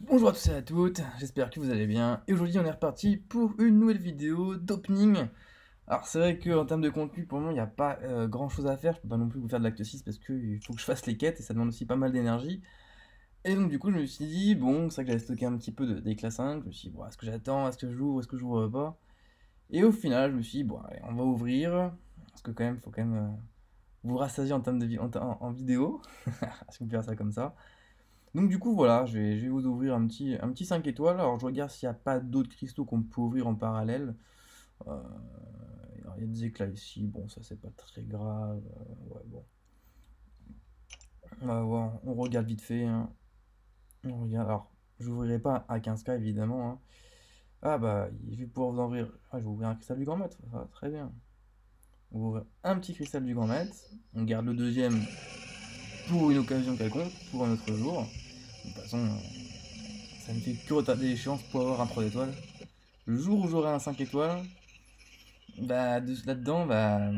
Bonjour à tous et à toutes, j'espère que vous allez bien. Et aujourd'hui on est reparti pour une nouvelle vidéo d'opening. Alors c'est vrai qu'en termes de contenu pour le moment il n'y a pas grand chose à faire, je peux pas non plus vous faire de l'acte 6 parce qu'il faut que je fasse les quêtes et ça demande aussi pas mal d'énergie. Et donc du coup je me suis dit, bon c'est vrai que j'avais stocké un petit peu d'éclat 5, je me suis dit, bon est-ce que j'attends, est-ce que j'ouvre, est-ce que j'ouvre pas. Et au final je me suis dit, bon allez on va ouvrir, parce que quand même faut quand même vous rassasier en termes de en vidéo, si on peut faire ça comme ça. Donc du coup voilà, je vais vous ouvrir un petit 5 étoiles. Alors je regarde s'il n'y a pas d'autres cristaux qu'on peut ouvrir en parallèle. Euh, alors, il y a des éclats ici, bon ça c'est pas très grave. Ouais bon. On va voir, on regarde vite fait, hein. On regarde. Alors, j'ouvrirai pas à 15K évidemment, hein. Ah bah, je vais pouvoir vous en ouvrir. Ah, je vais ouvrir un cristal du grand maître, ça va très bien. On va ouvrir un petit cristal du grand maître. On garde le deuxième pour une occasion quelconque, pour un autre jour. De toute façon, ça ne fait que retarder l'échéance pour avoir un 3 étoiles. Le jour où j'aurai un 5 étoiles, bah là-dedans, bah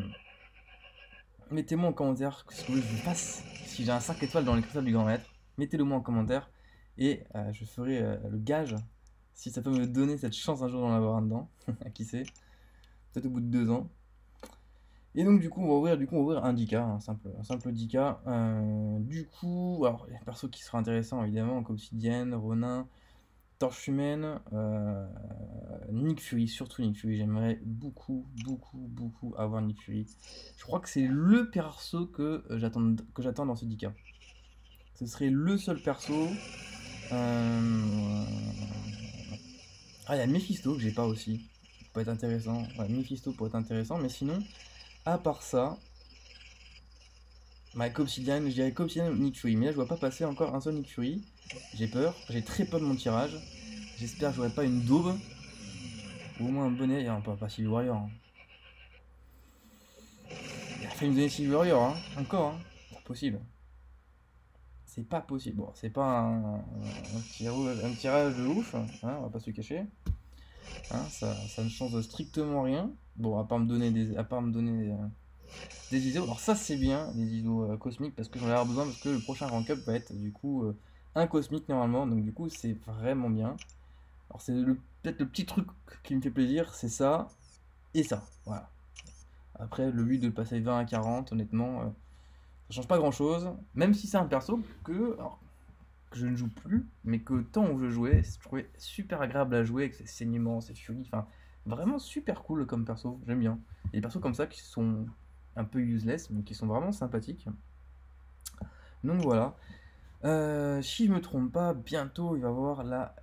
mettez-moi en commentaire ce que vous voulez que je fasse. Si j'ai un 5 étoiles dans les cristal du grand maître, mettez-le moi en commentaire et je ferai le gage si ça peut me donner cette chance un jour d'en avoir un dedans. Qui sait, peut-être au bout de 2 ans. Et donc du coup on va ouvrir un 10K, un simple 10K. Du coup, alors les persos qui sera intéressant évidemment, comme Obsidienne, Ronin, Torche humaine, Nick Fury, surtout Nick Fury, j'aimerais beaucoup avoir Nick Fury. Je crois que c'est le perso que j'attends dans ce 10K. Ce serait le seul perso. Euh, Ah, il y a Mephisto que j'ai pas aussi. Ça peut être intéressant. Ouais, Mephisto pourrait être intéressant, mais sinon, à part ça, bah, Obsidian, je dirais Obsidian ou Nick Fury. Mais là, je vois pas passer encore un seul Nick Fury. J'ai peur, j'ai très peur de mon tirage. J'espère que j'aurai pas une daube. Ou au moins un bonnet, et pas Civil Warrior, hein. Il a failli me donner Civil Warrior, hein. Encore, hein. C'est pas possible. C'est pas possible. Bon, c'est pas un tirage de ouf, hein, on va pas se le cacher. Hein, ça ne change strictement rien. Bon, à part me donner des ISO. Alors ça c'est bien, des ISO cosmiques, parce que j'en vais avoir besoin, parce que le prochain rank up va être du coup un cosmique normalement. Donc du coup c'est vraiment bien. Alors peut-être le petit truc qui me fait plaisir, c'est ça et ça. Voilà. Après le but de passer 20 à 40, honnêtement, ça change pas grand-chose. Même si c'est un perso que je ne joue plus, mais que tant où je jouais, je trouvais super agréable à jouer avec ses saignements, ses furies, enfin vraiment super cool comme perso, j'aime bien. Il y a des persos comme ça qui sont un peu useless, mais qui sont vraiment sympathiques. Donc voilà. Si je me trompe pas, bientôt il va y avoir la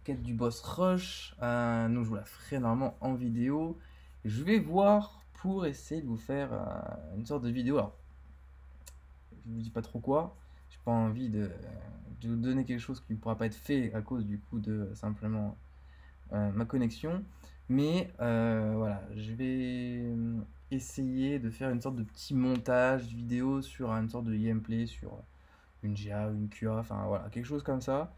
quête du boss rush. Donc je vous la ferai normalement en vidéo. Je vais voir pour essayer de vous faire une sorte de vidéo. Alors, je vous dis pas trop quoi. J'ai pas envie de vous donner quelque chose qui ne pourra pas être fait à cause du coup de simplement ma connexion. Mais voilà, je vais essayer de faire une sorte de petit montage vidéo sur une sorte de gameplay, sur une GA, une QA, enfin voilà, quelque chose comme ça.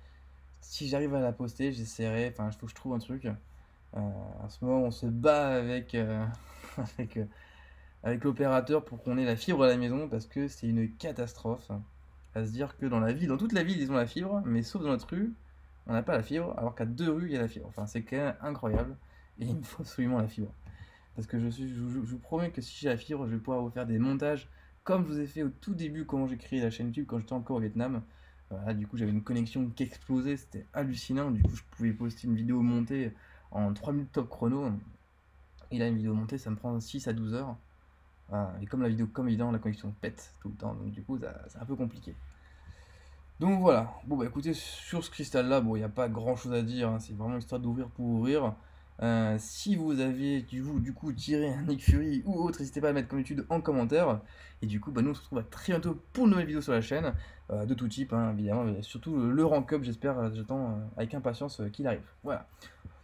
Si j'arrive à la poster, j'essaierai, enfin il faut que je trouve un truc. À ce moment, on se bat avec, avec, avec l'opérateur pour qu'on ait la fibre à la maison parce que c'est une catastrophe. À se dire que dans la ville, dans toute la ville, ils ont la fibre, mais sauf dans notre rue, on n'a pas la fibre, alors qu'à 2 rues, il y a la fibre. Enfin, c'est quand même incroyable. Et il me faut absolument la fibre. Parce que je vous promets que si j'ai la fibre, je vais pouvoir vous faire des montages comme je vous ai fait au tout début quand j'ai créé la chaîne YouTube, quand j'étais encore au Vietnam. Voilà, du coup, j'avais une connexion qui explosait, c'était hallucinant. Du coup, je pouvais poster une vidéo montée en 3 minutes top chrono. Et là, une vidéo montée, ça me prend 6 à 12 heures. Voilà. Et comme la vidéo, comme évidemment, la connexion pète tout le temps. Donc, du coup, c'est un peu compliqué. Donc voilà, bon bah écoutez, sur ce cristal là, bon, il n'y a pas grand chose à dire, hein, c'est vraiment histoire d'ouvrir pour ouvrir. Si vous avez du coup tiré un Nick Fury ou autre, n'hésitez pas à le mettre comme d'habitude en commentaire. Et du coup, bah, nous on se retrouve à très bientôt pour une nouvelle vidéo sur la chaîne, de tout type, hein, évidemment, mais surtout le rank up, j'espère, j'attends avec impatience qu'il arrive. Voilà.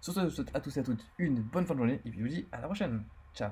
Sur ce, je vous souhaite à tous et à toutes une bonne fin de journée, et puis je vous dis à la prochaine. Ciao.